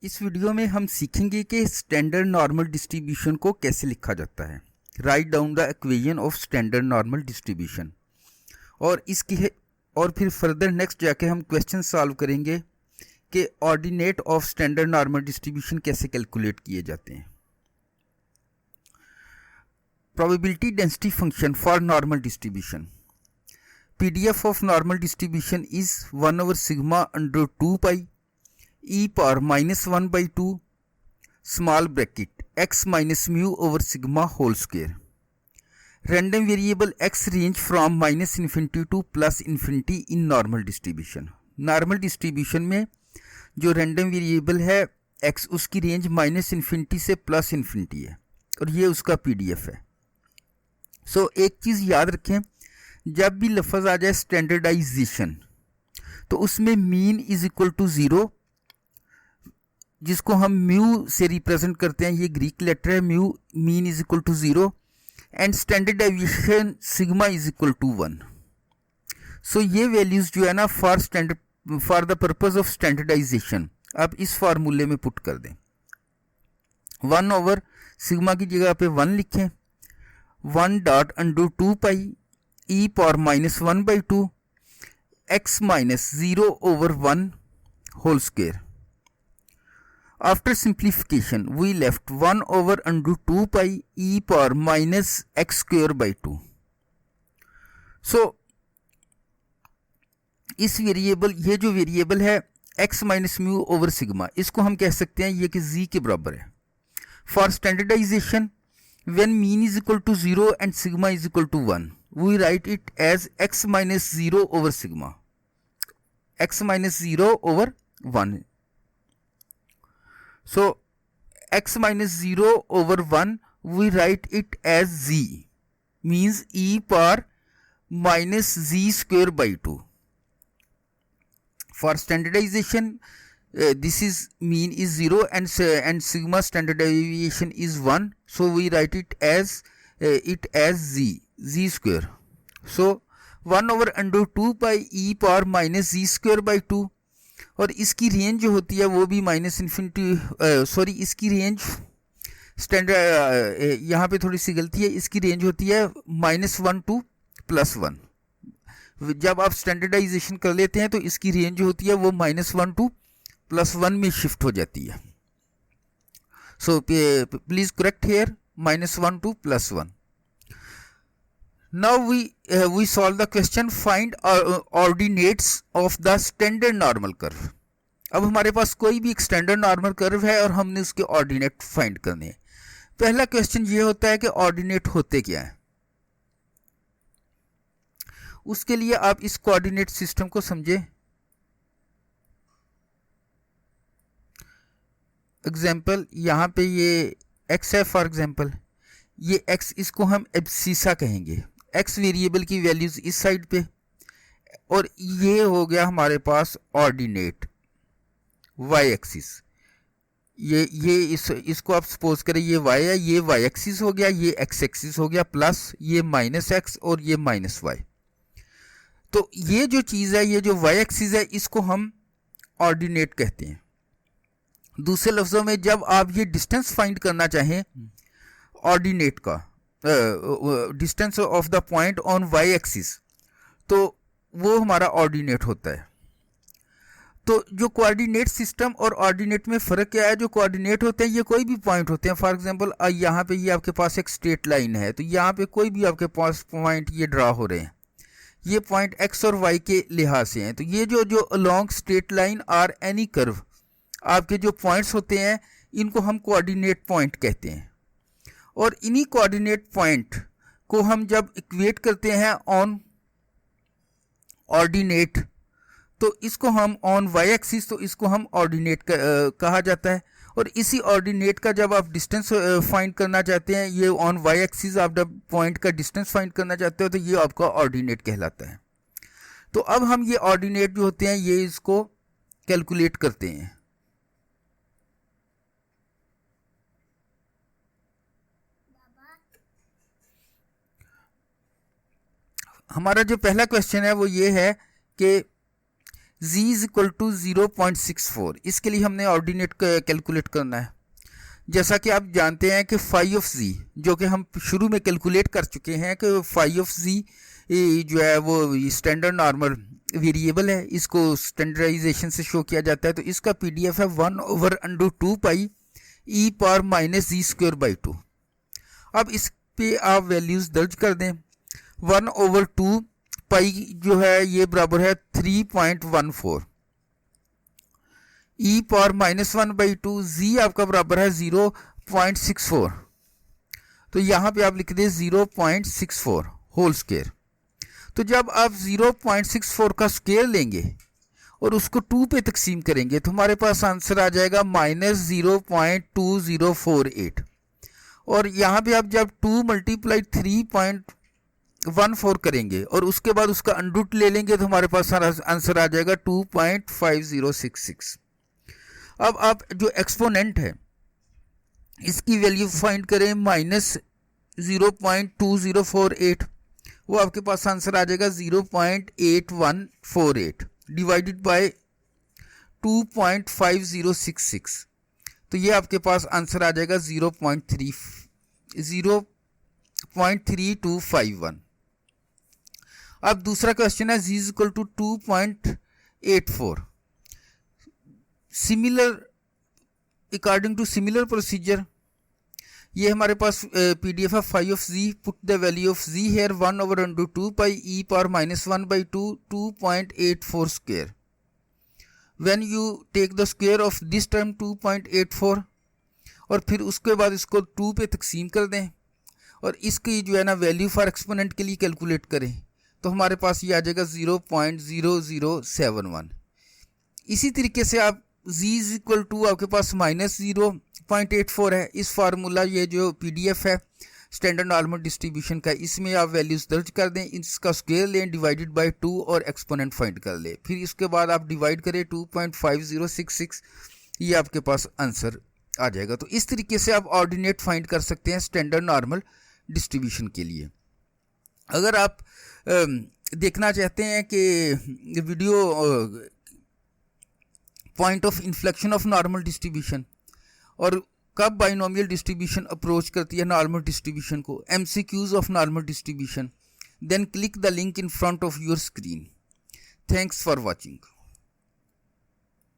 इस वीडियो में हम सीखेंगे कि स्टैंडर्ड नॉर्मल डिस्ट्रीब्यूशन को कैसे लिखा जाता है। Write down the equation of standard normal distribution. और फिर फर्दर नेक्स्ट जाके हम क्वेश्चन सॉल्व करेंगे कि ordinate of standard normal distribution कैसे कैलकुलेट किए जाते हैं। Probability density function for normal distribution. PDF of normal distribution is 1 over sigma under 2 pi e power minus 1 by 2 small bracket x minus mu over sigma whole square. Random variable x range from minus infinity to plus infinity in normal distribution. Normal distribution में जो random variable है x उसकी range minus infinity से plus infinity है और ये उसका PDF है। एक चीज़ याद रखें, जब भी लफ्ज़ आ जाए स्टैंडर्डाइजेशन तो उसमें मीन इज इक्वल टू 0, जिसको हम म्यू से रिप्रेजेंट करते हैं, ये ग्रीक लेटर है mu, mean is equal to 0 and standard deviation sigma is equal to 1। ये वैल्यूज जो है ना for the purpose of standardization आप इस फार्मूले में पुट कर दें। 1 ओवर सिग्मा की जगह पे 1 लिखें, 1 dot under 2 pi e power minus 1 by 2 x minus 0 over 1 whole square. After simplification, we left 1 over under 2 pi e power minus x square by 2. इस वेरिएबल, ये जो वेरिएबल है x minus mu over sigma, इसको हम कह सकते हैं ये कि z के बराबर है। For standardization when mean is equal to 0 and sigma is equal to 1, we write it as x minus 0 over sigma, x minus 0 over 1. So x minus 0 over 1 we write it as z, means e power minus z square by 2. For standardization this is mean is 0 and sigma standard deviation is 1, so we write it as z square. 1 over under 2 pi e power minus z square by 2, और इसकी range जो होती है वो भी minus infinity, इसकी range standard, यहाँ पे थोड़ी सी गलती है, इसकी रेंज होती है -1 टू +1। जब आप स्टैंडर्डाइजेशन कर लेते हैं तो इसकी रेंज जो होती है वो -1 टू +1 में शिफ्ट हो जाती है। Please correct here -1 to +1। Now we solve the question, find ordinates of the standard normal curve. अब हमारे पास कोई भी एक स्टैंडर्ड नॉर्मल कर्व है और हमने उसके ऑर्डिनेट फाइंड करने हैं। पहला क्वेश्चन ये होता है कि ऑर्डिनेट होते क्या है। उसके लिए आप इस कोऑर्डिनेट सिस्टम को समझे। एग्जाम्पल, यहाँ पे ये x है फॉर एग्जाम्पल, ये x इसको हम एब्सिसा कहेंगे, x वेरिएबल की वैल्यूज इस साइड पे, और ये हो गया हमारे पास ऑर्डिनेट y एक्सिस। इसको आप सपोज करें ये y है, ये y एक्सिस हो गया, ये x एक्सिस हो गया, प्लस ये -x और ये -y। तो ये जो चीज़ है, ये जो y एक्सिस है, इसको हम ऑर्डिनेट कहते हैं। दूसरे लफ्ज़ों में जब आप ये डिस्टेंस फाइंड करना चाहें ऑर्डिनेट का, distance of the point on y axis, तो वो हमारा ऑर्डिनेट होता है। तो जो कोऑर्डिनेट सिस्टम और ऑर्डिनेट में फ़र्क क्या है? जो कोऑर्डिनेट होते हैं ये कोई भी पॉइंट होते हैं। फॉर एग्जांपल यहाँ पे ये आपके पास एक स्ट्रेट लाइन है, तो यहाँ पे कोई भी आपके पास पॉइंट ये ड्रा हो रहे हैं, ये पॉइंट x और y के लिहाज से हैं। तो ये जो अलोंग स्ट्रेट लाइन और एनी कर्व आपके जो पॉइंट्स होते हैं, इनको हम कोऑर्डिनेट पॉइंट कहते हैं। और इन्हीं कोऑर्डिनेट पॉइंट को हम जब इक्वेट करते हैं ऑन ऑर्डिनेट, तो इसको हम ऑन y एक्सिस, तो इसको हम ऑर्डिनेट कहा जाता है। और इसी ऑर्डिनेट का जब आप डिस्टेंस फाइंड करना चाहते हैं, ये ऑन y एक्सिस आप जब पॉइंट का डिस्टेंस फाइंड करना चाहते हो, तो ये आपका ऑर्डिनेट कहलाता है। तो अब हम ये ऑर्डिनेट जो होते हैं ये इसको कैलकुलेट करते हैं। हमारा जो पहला क्वेश्चन है वो ये है कि z इज इक्वल टू 0.64, इसके लिए हमने ऑर्डिनेट कैलकुलेट करना है। जैसा कि आप जानते हैं कि फाई ऑफ z, जो कि हम शुरू में कैलकुलेट कर चुके हैं कि फाई ऑफ z जो है वो स्टैंडर्ड नॉर्मल वेरिएबल है, इसको स्टैंडर्डाइजेशन से शो किया जाता है। तो इसका PDF है 1/√2 पाई e power minus z square by 2। अब इस पे आप वैल्यूज़ दर्ज कर दें। 1/2 पाई जो है ये बराबर है 3.14, e पावर -1/2, z आपका बराबर है 0.64। तो यहाँ पे आप लिख दें 0.64 होल स्क्वायर। तो जब आप 0.64 का स्क्वायर लेंगे और उसको 2 पे तकसीम करेंगे तो हमारे पास आंसर आ जाएगा -0.2048। और यहाँ पे आप जब 2 × 3.14 करेंगे और उसके बाद उसका अंडरूट ले लेंगे तो हमारे पास आंसर आ जाएगा 2.5066। अब आप जो एक्सपोनेंट है इसकी वैल्यू फाइंड करें -0.2048, वो आपके पास आंसर आ जाएगा 0.8148 डिवाइडेड बाय 2.5066। तो ये आपके पास आंसर आ जाएगा 0.3251। अब दूसरा क्वेश्चन है z is equal to 2.84। Similar according to similar procedure, ये हमारे पास PDF है phi of z, put the value of z here 1/√2 pi e power -1/2 2.84 square. When you take the square of this term 2.84 और फिर उसके बाद इसको 2 पे तकसीम कर दें और इसकी जो है ना वैल्यू फॉर एक्सपोनेंट के लिए कैलकुलेट करें तो हमारे पास ये आ जाएगा 0.0071। इसी तरीके से आप z इज इक्वल टू आपके पास -0.84 है। इस फार्मूला ये जो PDF है स्टैंडर्ड नॉर्मल डिस्ट्रीब्यूशन का, इसमें आप वैल्यूज़ दर्ज कर दें, इसका स्क्वायर लें डिवाइडेड बाय 2 और एक्सपोनेंट फाइंड कर लें। फिर इसके बाद आप डिवाइड करें 2.5066, ये आपके पास आंसर आ जाएगा। तो इस तरीके से आप ऑर्डिनेट फाइंड कर सकते हैं स्टैंडर्ड नॉर्मल डिस्ट्रीब्यूशन के लिए। अगर आप देखना चाहते हैं कि video point of inflection of normal distribution और कब बाइनोमियल डिस्ट्रीब्यूशन अप्रोच करती है नॉर्मल डिस्ट्रीब्यूशन को, MCQs of normal distribution, then click the link in front of your screen. Thanks for watching.